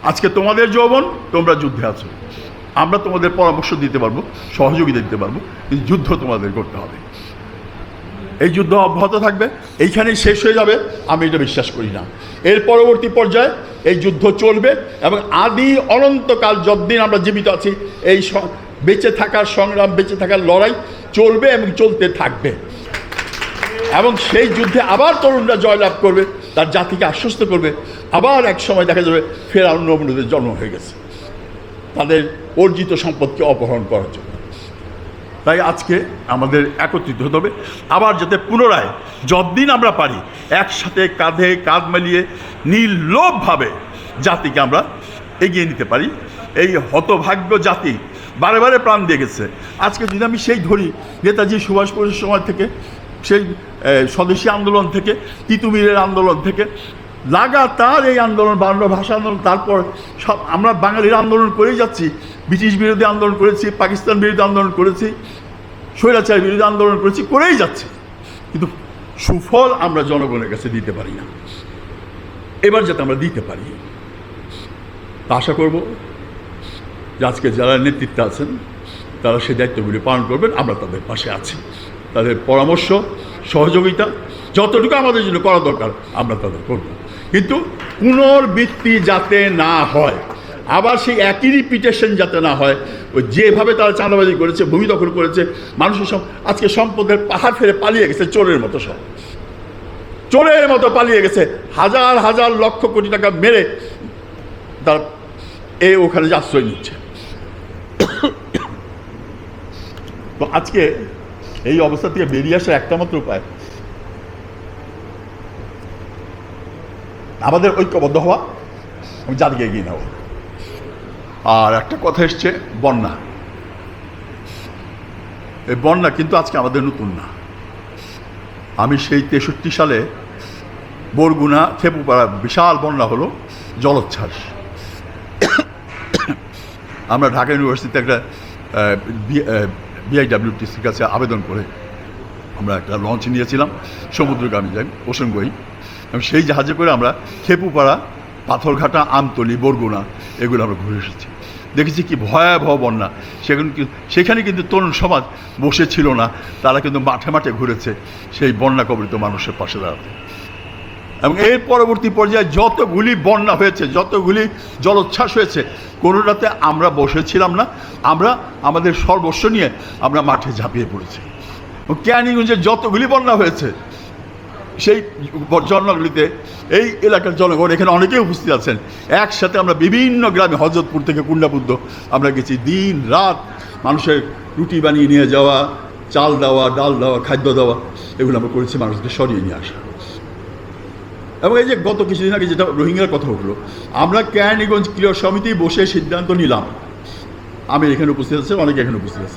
আজকে তোমাদের যৌবন, তোমরা যুদ্ধে আছো, আমরা তোমাদের পরামর্শ দিতে পারবো, সহযোগিতা দিতে পারবো, কিন্তু যুদ্ধ তোমাদের করতে হবে। এই যুদ্ধ অব্যাহত থাকবে, এইখানেই শেষ হয়ে যাবে আমি এটা বিশ্বাস করি না। এর পরবর্তী পর্যায়ে এই যুদ্ধ চলবে এবং আদি অনন্তকাল যতদিন আমরা জীবিত আছি এই বেঁচে থাকার সংগ্রাম, বেঁচে থাকার লড়াই চলবে এবং চলতে থাকবে। এবং সেই যুদ্ধে আবার তরুণরা জয়লাভ করবে, তার জাতিকে আশ্বস্ত করবে, আবার এক সময় দেখা যাবে ফেরাউন নমরুদের জন্ম হয়ে গেছে তাদের অর্জিত সম্পদকে অপহরণ করার জন্য। তাই আজকে আমাদের একত্রিত হতে হবে, আবার যাতে পুনরায় যতদিন আমরা পারি একসাথে কাঁধে কাঁধ মিলিয়ে নির্লোভভাবে জাতিকে আমরা এগিয়ে নিতে পারি। এই হতভাগ্য জাতি বারে বারে প্রাণ দিয়ে গেছে। আজকে যদি আমি সেই ধরি, নেতাজি সুভাষ বোসের সময় থেকে, সেই স্বদেশী আন্দোলন থেকে, তিতুমিরের আন্দোলন থেকে লাগাতার এই আন্দোলন, বাংলা ভাষা আন্দোলন, তারপর সব আমরা বাঙালির আন্দোলন করেই যাচ্ছি। ব্রিটিশ বিরোধী আন্দোলন করেছি, পাকিস্তান বিরোধী আন্দোলন করেছি, স্বৈরাচার বিরোধী আন্দোলন করেছি, করেই যাচ্ছি, কিন্তু সুফল আমরা জনগণের কাছে দিতে পারি না। এবার যাতে আমরা দিতে পারি, তা আশা করব যে আজকে যারা নেতৃত্বে আছেন তারা সেই দায়িত্বগুলি পালন করবেন। আমরা তাদের পাশে আছি, তাদের পরামর্শ, সহযোগিতা যতটুকু আমাদের জন্য করা দরকার আমরা তাদের করব, কিন্তু পুনর্বৃত্তি যাতে না হয়, আবার সেই একই রিপিটেশন যাতে না হয়। ওই যেভাবে তারা চাঁদাবাজি করেছে, ভূমি দখল করেছে, মানুষের আজকে সম্পদের পাহাড় ফেলে পালিয়ে গেছে চোরের মতো, সব চোরের মতো পালিয়ে গেছে, হাজার হাজার লক্ষ কোটি টাকা মেরে তারা ওখানে যে আশ্রয় নিচ্ছে। তো আজকে এই অবস্থা থেকে বেরিয়ে আসার একটা মাত্র উপায় আমাদের ঐক্যবদ্ধ হওয়া এবং জাতিকে এগিয়ে নেওয়া। আর একটা কথা এসছে বন্যা, এই বন্যা কিন্তু আজকে আমাদের নতুন না। আমি সেই 63 সালে বরগুনা থেপুপাড়া বিশাল বন্যা হলো, জলোচ্ছ্বাস। আমরা ঢাকা ইউনিভার্সিটিতে একটা BIWTCর কাছে আবেদন করে আমরা একটা লঞ্চ নিয়েছিলাম, সমুদ্রগামী যাই, ওশনগোয়ী। এবং সেই জাহাজে করে আমরা খেপুপাড়া, পাথরঘাটা, আমতলী, বরগুনা এগুলো আমরা ঘুরে এসেছি। দেখেছি কি ভয়াবহ বন্যা। সেখানে কিন্তু তরুণ সমাজ বসে ছিল না, তারা কিন্তু মাঠে মাঠে ঘুরেছে সেই বন্যা কবলিত মানুষের পাশে দাঁড়াতে। এবং এর পরবর্তী পর্যায়ে যতগুলি বন্যা হয়েছে, যতগুলি জলোচ্ছ্বাস হয়েছে, কোনোটাতে আমরা বসেছিলাম না, আমরা আমাদের সর্বস্ব নিয়ে আমরা মাঠে ঝাঁপিয়ে পড়েছি। ক্যানিগঞ্জে যতগুলি বন্যা হয়েছে, সেই জন্মগুলিতে এই এলাকার জনগণ, এখানে অনেকেই উপস্থিত আছেন, একসাথে আমরা বিভিন্ন গ্রামে, হজরতপুর থেকে কুন্ডাবুদ্ধ আমরা গেছি, দিন রাত মানুষের রুটি বানিয়ে নিয়ে যাওয়া, চাল দেওয়া, ডাল দেওয়া, খাদ্য দেওয়া, এগুলো আমরা করেছি, মানুষকে সরিয়ে নিয়ে আসা। এবং এই যে গত কিছুদিন আগে যেটা রোহিঙ্গার কথা উঠলো, আমরা ক্যানিগঞ্জ ক্রীড়া সমিতি বসে সিদ্ধান্ত নিলাম, আমি এখানে উপস্থিত আছি, অনেকে এখানে উপস্থিত আছে,